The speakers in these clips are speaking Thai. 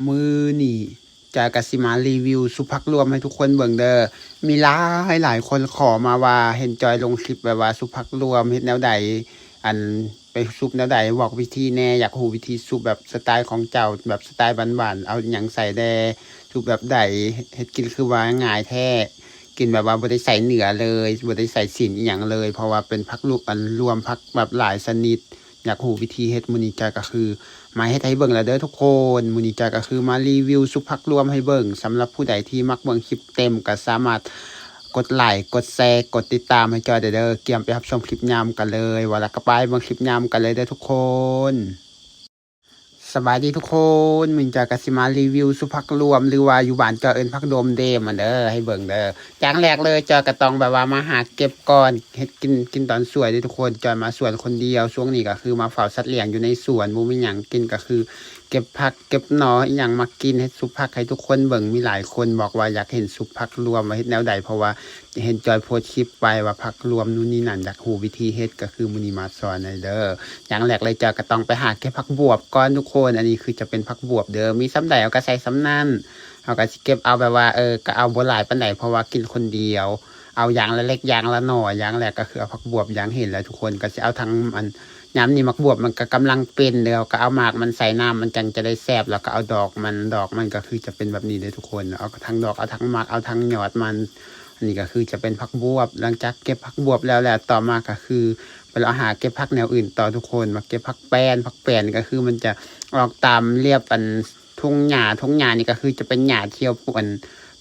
มือนี่จะกสิมารีวิวซุปผักรวมให้ทุกคนเบิ่งเด้อมีหลายคนขอมาว่าเห็นจอยลงคลิปแบบว่าซุปผักรวมเฮ็ดแนวใดอันไปซุปแนวใดบอกวิธีแน่อยากรู้วิธีซุปแบบสไตล์ของเจ้าแบบสไตล์บ้านๆเอาหยังใส่แด่ซุปแบบใดเฮ็ดกินคือว่าง่ายแท้กินแบบว่าบ่ได้ใส่เนื้อเลยบ่ได้ใส่สิ่งอีหยังเลยเพราะว่าเป็นผักรวมรวมผักแบบหลายชนิดอยากรู้วิธีเฮ็ดมื้อนี้จอยก็คือ มาให้เบิ่งแล้วเด้อทุกคนมื้อนี้จ้าก็คือมารีวิวซุปผักรวมให้เบิ่งสำหรับผู้ใดที่มักเบิ่งคลิปเต็มก็สามารถกดไลค์กดแชร์กดติดตามให้จอยเด้อเกี่ยมไปรับชมคลิปยามกันเลยว่าแล้วก็ไปเบิ่งคลิปยามกันเลยเด้อทุกคนสบายดีทุกคนมื้อนี้จ้าก็สิมารีวิวซุปผักรวมหรือว่าอยู่บ้านจอยเอิ้นผักโดมเดมเด้อให้เบิ่งเด้ออย่างแรกเลยจอยก็ต้องแบบว่ามาหาเก็บก่อนเฮ็ดกินตอนสวยเด้อทุกคนจอยมาสวนคนเดียวช่วงนี้ก็คือมาเฝ้าสัตว์เลี้ยงอยู่ในสวนบ่มีหยังกินก็คือเก็บผักเก็บหน่ออีหยังมากินเฮ็ดซุปผักให้ทุกคนเบิ่งมีหลายคนบอกว่าอยากเห็นซุปผักรวมว่าเฮ็ดแนวใดเพราะว่าเห็นจอยโพสต์คลิปไปว่าผักรวมนู่นนี่นั่นอยากรู้วิธีเฮ็ดก็คือมื้อนี้มาสอนให้เด้ออย่างแรกเลยจอยก็ต้องไปหาเก็บผักบวบก่อนทุกคนอันนี้คือจะเป็นผักบวบเด้อมีซ้ำใดเอาก็ใส่ซ้ำนั้นเอาก็สิเก็บเอาแบบว่าก็เอาบ่หลายปานใดเพราะว่ากินคนเดียวเอาอย่างละเล็กอย่างละน้อยอย่างแรกก็คือเอาผักบวบอย่างเห็นแล้วทุกคนก็สิเอาทั้งอันยามนี้มักบวบมันก็กำลังเป็นเดี๋ยวก็เอาหมากมันใส่น้ำมันจังจะได้แซ่บแล้วก็เอาดอกมันก็คือจะเป็นแบบนี้เลยทุกคนเอาทั้งดอกเอาทั้งหมากเอาทั้งยอดมันอันนี้ก็คือจะเป็นผักบวบหลังจากเก็บผักบวบแล้วแหละต่อมาก็คือไปเอาหาเก็บผักแนวอื่นต่อทุกคนมาเก็บผักแป้นก็คือมันจะออกตามเรียบอันทุ่งหญ้านี่ก็คือจะเป็นหญ้าเที่ยวป่วน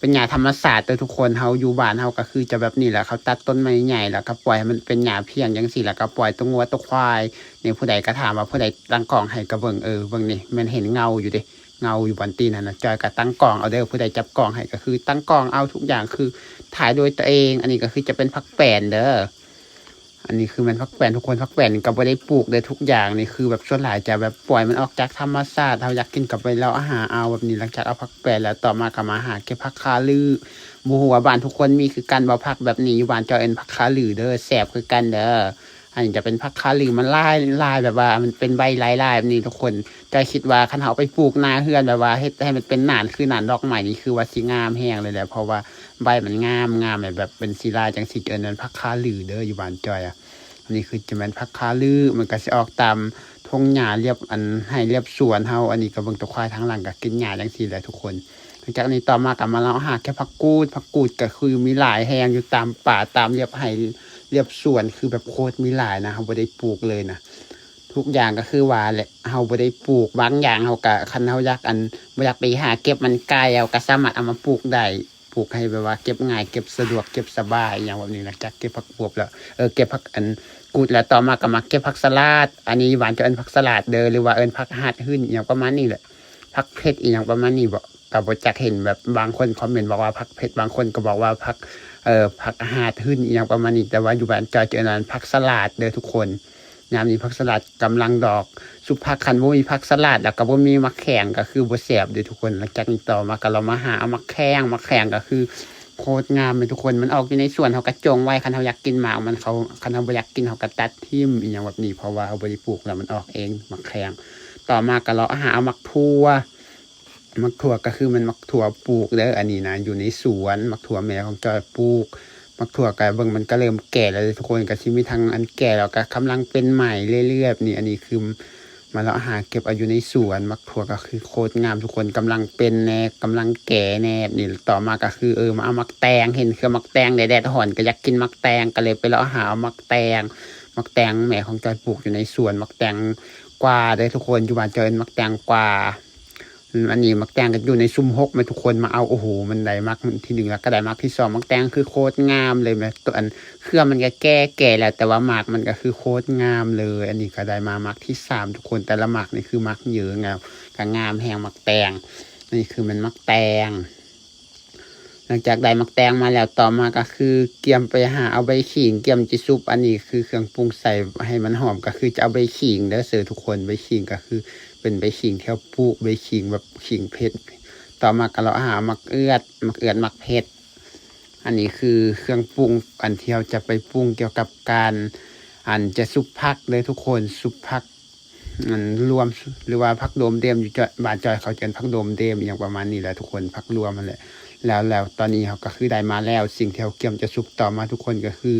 เป็นหญ้าธรรมศาสตร์แต่ทุกคนเฮาอยู่บ้านเฮาก็คือจะแบบนี้แหละเขาตัดต้นไม้ใหญ่แล้วก็ปล่อยให้มันเป็นหญ้าเพียงจังซี่แล้วก็ปล่อยตัวงัวตัวควายนี่ผู้ใดก็ถามว่าผู้ใดตั้งกล้องให้ก็เบิ่งเบิ่งนี่มันเห็นเงาอยู่เด้เงาอยู่บนตีนนั่นน่ะจอยก็ตั้งกล้องเอาเด้อผู้ใดจับกล้องให้ก็คือตั้งกล้องเอาทุกอย่างคือถ่ายโดยตัวเองอันนี้ก็คือจะเป็นผักแป้นเด้ออันนี้คือมันผักแป้นทุกคนผักแป้นก็บ่ได้ปลูกได้ทุกอย่างนี่คือแบบส่วนหลายจะแบบปล่อยมันออกจากธรรมชาติเฮาอยากกินก็ไปแล้วหาเอาแบบนี้หลังจากเอาผักแป้นแล้วต่อมาก็มาหาเก็บผักคาลือบ่ฮู้ว่าบ้านทุกคนมีคือกันบ่ผักแบบนี้อยู่บ้านจอยเอิ้นผักคาลือเด้อแซ่บคือกันเด้ออันนี้จะเป็นผักคาลือมันลายแบบว่ามันเป็นใบลายๆแบบนี้ทุกคนจอยคิดว่าคันเฮาไปปลูกหน้าเฮือนแบบว่าเฮ็ดให้มันเป็นหนานคือหนานดอกไม้นี่คือว่าสิงามแฮงเลยแหละเพราะว่าใบมันงามแบบเป็นสีลายจังซี่เอิ้นผักคาลือเด้ออยู่บ้านจอยอันนี้คือจะเป็นผักคาลือมันก็สิออกตามทุ่งหญ้าเรียบอันให้เรียบสวนเฮาอันนี้ก็เบิ่งตัวควายทางหลังก็กินหญ้าจังซี่แหละทุกคนหลังจากนี้ต่อมาก็มาเราหาแค่ผักกูดก็คือมีหลายแฮงอยู่ตามป่าตามเรียบไห้เรียบสวนคือแบบโคตรมีหลายนะเฮาบ่ได้ปลูกเลยนะทุกอย่างก็คือว่าแหละเฮาบ่ได้ปลูกบางอย่างเฮาก็คันเฮาอยากบ่อยากไปหาเก็บมันไกลเอาก็สามารถเอามาปลูกได้ปลูกให้แบบว่าเก็บง่ายเก็บสะดวกเก็บสบายอย่างแบบนี้หลังจากเก็บผักบวบแล้วเก็บผักกูดแล้วต่อมาก็มาเก็บผักสลัดอันนี้หวานจะเอิ้นผักสลัดเด้อหรือว่าเอิ้นผักหาดหื้นอย่างประมาณนี้แหละผักเผ็ดอีหยังประมาณนี้บ่จักเห็นแบบบางคนคอมเมนต์บอกว่าผักเผ็ดบางคนก็บอกว่าผักหาดหื้นอีหยังประมาณนี้แต่ว่าอยู่บ้านจอยจะเอิ้นผักสลัดเด้อทุกคนยามนี้ผักสลัดกำลังดอกสุผักคันบ่มีผักสลัดแล้วก็บ่มีมะแขงก็คือบ่แซ่บเด้อทุกคนหลังจากนี้ต่อมาก็เรามาหาเอามะแขงก็คือโคตรงามเลยทุกคนมันออกอยู่ในสวนเฮาก็จงไว้คันเฮาอยากกินหมากมันคันเฮาบ่อยากกินเฮาก็ตัดทิ่มอีหยังแบบนี้เพราะว่าเฮาบ่ได้ปลูกแล้วมันออกเองมะแขงต่อมาก็เราหาเอามะถั่วก็คือมันมะถั่วปลูกเด้ออันนี้นะอยู่ในสวนมะถั่วแม่ของจอยปลูกมะถั่วก็เบิ่งมันก็เริ่มแก่แล้วทุกคนก็สิมีทั้งอันแก่แล้วก็กำลังเป็นใหม่เรื่อยๆนี่อันนี้คือมาเราหาเก็บเอาอยู่ในสวนมะถั่วก็คือโคตรงามทุกคนกำลังเป็นแน่กำลังแก่แน่นี่ต่อมาก็คือมาเอามักแตงเห็นคือมักแตงแดดๆร้อนก็อยากกินมักแตงก็เลยไปเลาะหาเอามักแตงแม่ของจอยปลูกอยู่ในสวนมักแตงกว่าเด้อทุกคนอยู่บ้านจอยมักแตงกว่าอันนี้มักแตงก็อยู่ในซุ่มหกมาทุกคนมาเอาโอ้โหมันได้มักที่1แล้วก็ได้มักที่2มักแตงคือโคตรงามเลยแม่ตัวอันเครือมันก็แก่แล้วแต่ว่าหมากมันก็คือโคตรงามเลยอันนี้ก็ได้มามักที่3ทุกคนแต่ละหมากนี่คือมักเยอะงามก็งามแฮงมักแตงนี่คือมันมักแตงหลังจากได้มักแตงมาแล้วต่อมาก็คือเกียมไปหาเอาใบขิงเกียมจิซุปอันนี้คือเครื่องปรุงใส่ให้มันหอมก็คือจะเอาใบขิงเด้อเสิร์ฟทุกคนใบขิงก็คือเป็นใบขิงที่ปลูกใบขิงแบบขิงเผ็ดต่อมาก็เราหามักเอือดมักเผ็ดอันนี้คือเครื่องปรุงอันที่เราจะไปปรุงเกี่ยวกับการจะซุปผักเลยทุกคนซุปผัก มันรวมหรือว่าพักโดมเดมอยู่บ้านจอยเขาเจนพักโดมเดมอย่างประมาณนี้แหละทุกคนพักรวมมันแหละแล้วตอนนี้เขาก็คือได้มาแล้วสิ่งที่เขาเกี่ยมจะซุปต่อมาทุกคนก็คือ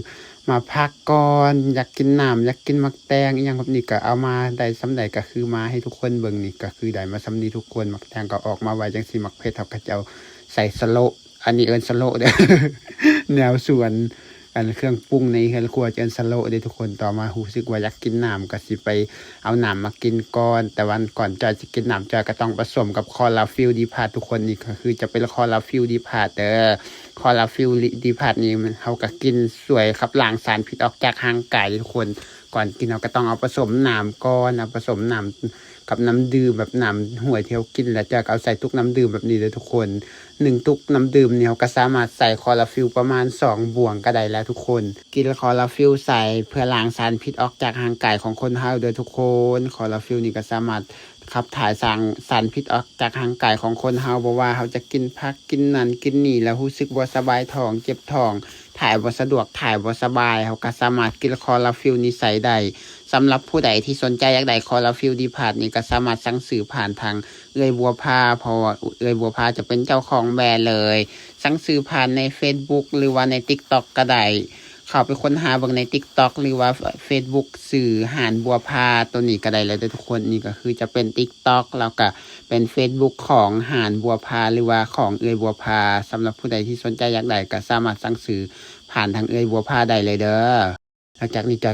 มาพักก่อนอยากกินน้ำอยากกินมักแตงอหยังแบบนี้ก็เอามาได้สำใดก็คือมาให้ทุกคนเบิ่งนี่ก็คือได้มาสำนี้ทุกคนมักแตงก็ออกมาไว้จังซี่มักเพชรเขาก็จะเอาใส่สโลอันนี้เอิ้นสโลเด้อ แนวสวนอันเครื่องปรุงในเฮือนครัวจะเอิ้นสโลเด้อทุกคนต่อมารู้สึกว่าอยากกินน้ำก็สิไปเอาน้ำมากินก่อนแต่วันก่อนจอยสิกินน้ำจอยก็ต้องผสมกับคอลาฟิลดีพาทุกคนนี่ก็คือจะเป็นคอลาฟิลดีพาเด้อ คอลาฟิลดีพาร์ตนี้มันเขาก็กินสวยครับล้างสารพิษออกจากร่างกายทุกคนก่อนกินเราก็ต้องเอาผสมน้ำก่อนเอาผสมน้ำกับน้ำดื่มแบบน้ำห่วยที่เขากินแล้วจะเอาใส่ตุกน้ำดื่มแบบนี้เลยทุกคน1ตุกน้ำดื่มเนี่ยเขาก็สามารถใส่คอลาฟิลประมาณ2บ่วงก็ได้แล้วทุกคนกินคอลาฟิลใส่เพื่อล้างสารพิษออกจากร่างกายของคนเฮาโดยทุกคนคอลาฟิลนี่ก็สามารถ ขับถ่ายสารพิษออกจากร่างกายของคนเฮาบ่ว่าเขาจะกินผักกินนั่นกินนี่แล้วรู้สึกบ่สบายท้องเจ็บท้องถ่ายบ่สะดวกถ่ายบ่สบายเขาก็สามารถกินคอลาฟิลนี้ใส่ได้สำหรับผู้ใดที่สนใจอยากได้คอลาฟิลดีพาร์ตนี่ก็สามารถสั่งซื้อผ่านทางเอื้อยบัวพาเพราะว่าเอื้อยบัวพาจะเป็นเจ้าของแบรนด์เลยสั่งซื้อผ่านใน Facebook หรือว่าใน TikTok ก็ได้ เข้าไปค้นหาเบิ่งใน TikTok หรือว่า Facebook สื่อหานบัวพาตัวนี้ก็ได้เลยทุกคนนี่ก็คือจะเป็น TikTok แล้วก็เป็น Facebook ของหานบัวพาหรือว่าของเอื้อยบัวพาสำหรับผู้ใดที่สนใจอยากได้ก็สามารถสั่งซื้อผ่านทางเอื้อยบัวพาได้เลยเด้อหลังจากนี้ก็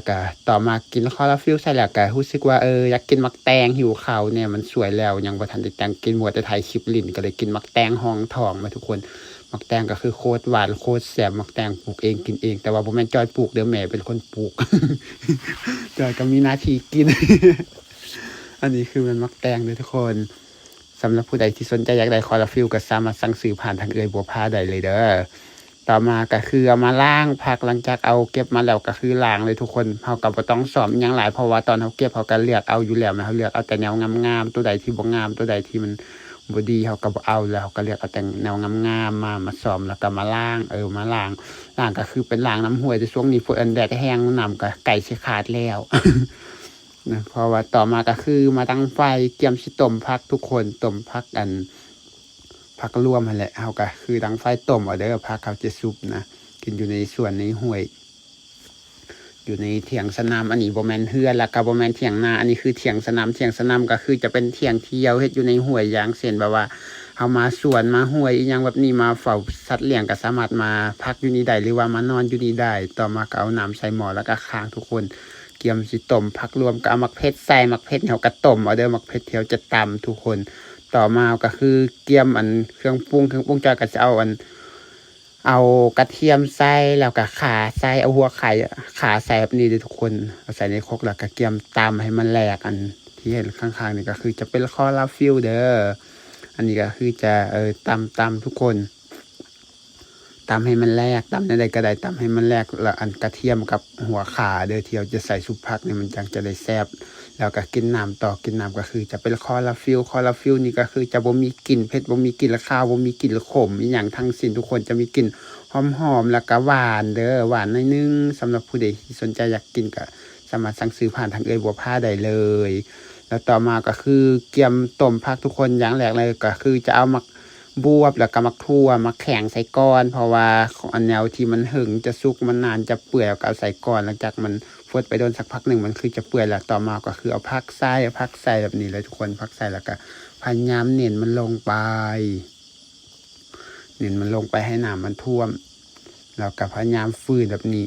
ต่อมากินคอลลาฟิลใส่แล้วก็รู้สึกว่าอยากกินมักแตงหิวข้าวเนี่ยมันสวยแล้วยังบ่ทันได้แต่งกินมัวแต่ถ่ายคลิปลิ้นก็เลยกินมักแตงห้องทองมาทุกคนมักแตงก็คือโคตรหวานโคตรแซ่บมักแตงปลูกเองกินเองแต่ว่าบ่แม่นจอยปลูกเด้อแม่เป็นคนปลูก จอยก็มีหน้าที่กิน อันนี้คือมันมักแตงเลยทุกคนสำหรับผู้ใดที่สนใจอยากได้คอลลาฟิลก็สามารถสั่งซื้อผ่านทางเอื้อยบัวพาได้เลยเด้อต่อมาก็คือเอามาล้างผักหลังจากเอาเก็บมาแล้วก็คือล้างเลยทุกคนเฮาก็บ่ต้องซ่อมหยังหลายเพราะว่าตอนเฮาเก็บเฮาก็เลือกเอาอยู่แล้วแม่เฮาเลือกเอาแต่แนวงามๆตัวใดที่บ่งามตัวใดที่มันบ่ดีเฮาก็บ่เอาแล้วเฮาก็เลือกเอาแต่แนวงามๆมาซ่อมแล้วก็มาล้างมาล้างก็คือเป็นล้างน้ำห้วยแต่ช่วงนี้ฝนแดดแห้งน้ำก็ใกล้สิขาดแล้ว นะเพราะว่าต่อมาก็คือมาตั้งไฟเตรียมสิต้มผักทุกคนต้มผักผักรวมนั่นแหละเฮาก็คือตั้งไฟต้มเอาเด้อผักเขาจะสุกนะกินอยู่ในสวนในห้วยอยู่ในเถียงสนามอันนี้บ่แม่นเฮือนแล้วก็บ่แม่นเถียงนาอันนี้คือเถียงสนามก็คือจะเป็นเถียงเที่ยวเฮ็ดอยู่ในห้วยอย่างเช่นแบบว่าเฮามาสวนมาห้วยอีหยังแบบนี้มาเฝ้าสัตว์เลี้ยงก็สามารถมาพักอยู่นี่ได้หรือว่ามานอนอยู่นี่ได้ต่อมาก็เอาน้ำใส่หม้อแล้วก็ค้างทุกคนเกียมสิต้มผักรวมก็เอามักเพชรใส่มักเพชรเฮาก็ต้มเอาเด้อมักเพชรเที่ยวจะตำทุกคนต่อมาก็คือเกียมเครื่องปรุงจอยก็จะเอากระเทียมใส่แล้วก็ข่าใส่เอาหัวไข่ข่าใส่แบบนี้เลยทุกคนเอาใส่ในครกแล้วก็เกียมตำให้มันแหลกที่เห็นข้างๆนี่ก็คือจะเป็นคอลาฟิลเด้ออันนี้ก็คือจะตำทุกคนตำให้มันแหลกตำในใดก็ได้ตำให้มันแหลกแล้วกระเทียมกับหัวข่าเด้อที่เราจะใส่ซุปผักเนี่ยมันจังจะได้แซ่บแล้วก็กินน้ำต่อกินน้ำก็คือจะเป็นคอลาฟิลนี่ก็คือจะบ่มีกลิ่นเผ็ดบ่มีกลิ่นข้าวบ่มีกลิ่นขมอีหยังทั้งสิ้นทุกคนจะมีกลิ่นหอมแล้วก็หวานเด้อหวานหน่อยนึงสำหรับผู้ใดที่สนใจอยากกินก็สามารถสั่งซื้อผ่านทางเอื้อยบัวพาได้เลยแล้วต่อมาก็คือเกี๊ยมต้มผักทุกคนอย่างแรกเลยก็คือจะเอามักบวบแล้วก็มักทั่วมักแข็งใส่ก้อนเพราะว่าของอันแนวที่มันหึงจะสุกมันนานจะเปื่อยก็เอาใส่ก้อนหลังจากมันฟดไปโดนสักพักหนึ่งมันคือจะเปื่อยแล้วต่อมาก็คือเอาผักใส่แบบนี้เลยทุกคนผักใส่แล้วก็พยายามเน้นมันลงไปให้น้ำมันท่วมแล้วก็พยายามฟื้นแบบนี้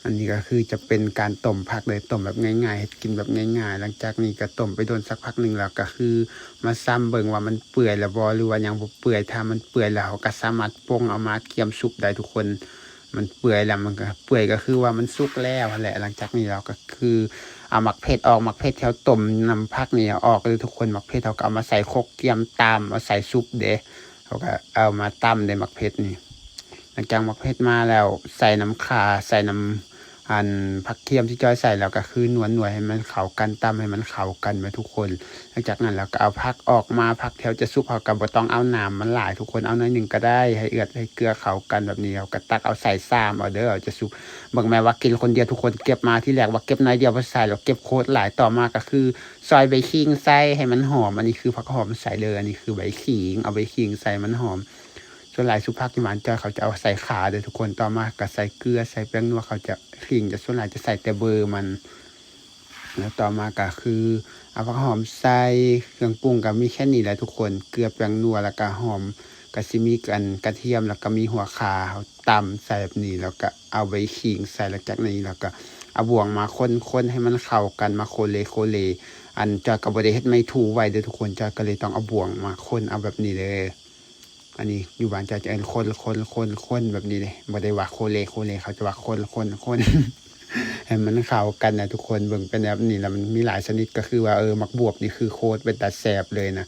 อันนี้ก็คือจะเป็นการต้มผักเลยต้มแบบง่ายๆกินแบบง่ายๆหลังจากนี้ก็ต้มไปโดนสักพักหนึ่งแล้วก็คือมาซ้ำเบิ่งว่ามันเปื่อยแล้วบ่หรือว่ายังบ่เปื่อยถ้ามันเปื่อยแล้วก็สามารถปรุงเอามาเคี่ยมซุปได้ทุกคนมันเปื่อยแล้วมันก็เปื่อยก็คือว่ามันสุกแล้วแหละหลังจากนี้เราก็คือเอาหมักเพชรออกหมักเพชรที่เราต้มนำผักนี่ออกเลยทุกคนหมักเพชรเราก็เอามาใส่โคกเกี๊ยมตามเอาใส่ซุปเด้เขาก็เอามาตำในหมักเพชรนี่หลังจากหมักเพชรมาแล้วใส่น้ำข่าใส่น้ำ อันผักเทียมที่จอยใส่แล้วก็คือนวลให้มันเข้ากันตำให้มันเข้ากันไปทุกคนหลังจากนั้นเราก็เอาผักออกมาผักแถวจะซุปเขากับบ่ต้องเอาน้ำมันหลายทุกคนเอาน้อยหนึ่งก็ได้ให้เอือดให้เกลือเข้ากันแบบนี้เราก็ตักเอาใส่ซ้ำเอาเด้อจะซุปบางแม่ว่ากินคนเดียวทุกคนเก็บมาที่แรกว่าเก็บน้อยเดียวพอใส่แล้วเก็บโคตรหลายต่อมาก็คือซอยใบขิงใส่ให้มันหอมอันนี้คือผักหอมใส่เลยอันนี้คือใบขิงเอาใบขิงใส่มันหอมส่วนหลายสุภาพที่หวานจอยเขาจะเอาใส่ขาเด้อทุกคนต่อมาก็ใส่เกลือใส่แป้งนัวเขาจะขิงจะส่วนหลายจะใส่แต่เบอร์มันแล้วต่อมาก็คือเอาผักหอมใส่เครื่องปรุงก็มีแค่นี้แหละทุกคนเกลือแป้งนัวแล้วก็หอมก็สิมีกันกระเทียมแล้วก็มีหัวข่าเขาตำใส่แบบนี้แล้วก็เอาใบขิงใส่หลังจากนี้แล้วก็เอาบ่วงมาคนให้มันเข้ากันมาโคเลอันจอยก็บ่ได้เฮ็ดไม่ถูไว้เด้อทุกคนจอยก็เลยต้องเอาบ่วงมาคนเอาแบบนี้เลยอันนี้อยู่บ้านจะเอ็นคนแบบนี้เลยบ่ได้ว่าโคเลเขาจะว่าคน ให้มันเข้ากันนะทุกคนเบิ่งเป็นแบบนี้แล้วมันมีหลายชนิดก็คือว่ามักบวบนี่คือโคตรเป็นตาแสบเลยนะ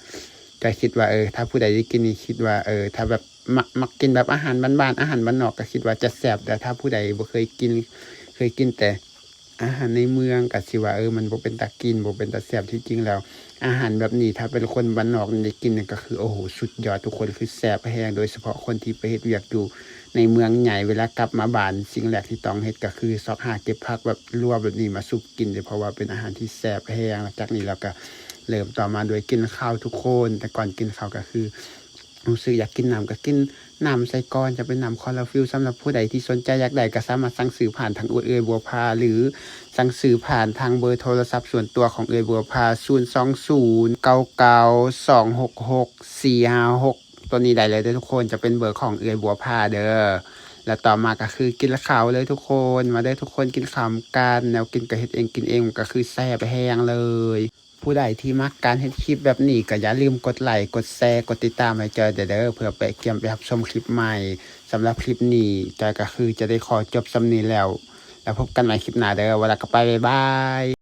จะคิดว่าถ้าผู้ใดได้กินนี่คิดว่าถ้าแบบมักกินแบบอาหารบ้านๆอาหารบ้านนอกก็คิดว่าจะแสบแต่ถ้าผู้ใดบ่เคยกินแต่อาหารในเมืองก็สิว่ามันบ่เป็นตากินบ่เป็นตาแสบที่จริงแล้วอาหารแบบนี้ถ้าเป็นคนบ้านนอกได้กินก็คือโอ้โหสุดยอดทุกคนคือแสบแฮงโดยเฉพาะคนที่ไปเฮ็ดเวียกอยู่ในเมืองใหญ่เวลากลับมาบ้านสิ่งแรกที่ต้องเฮ็ดก็คือซอกหาเก็บผักแบบรวบแบบนี้มาสุกกินเลยเพราะว่าเป็นอาหารที่แสบแฮงหลังจากนี้เราก็เริ่มต่อมาโดยกินข้าวทุกคนแต่ก่อนกินข้าวก็คือรู้สึกอยากกินน้ำก็กินน้ำใส่ก้อนจะเป็นน้ำคอลาฟิลสำหรับผู้ใดที่สนใจอยากได้ก็สามารถสั่งซื้อผ่านทางบัวพาหรือสั่งซื้อผ่านทางเบอร์โทรศัพท์ส่วนตัวของบัวพา02099266456ตัวนี้ได้เลยทุกคนจะเป็นเบอร์ของบัวพาเด้อแล้วต่อมาก็คือกินข้าวเลยทุกคนมาได้ทุกคนกินข้าวกันแนวกินก็เฮ็ดเองกินเองก็คือแซ่บแห้งเลยผู้ใดที่มักการเฮ็ดคลิปแบบนี้ก็อย่าลืมกดไลค์กดแชร์กดติดตามให้จอยเด้อเพื่อไปเกียมไปรับชมคลิปใหม่สำหรับคลิปนี้จอยก็คือจะได้ขอจบสำนี้แล้วพบกันใหม่คลิปหน้าเด้อเวลาก็ไปบ๊ายบาย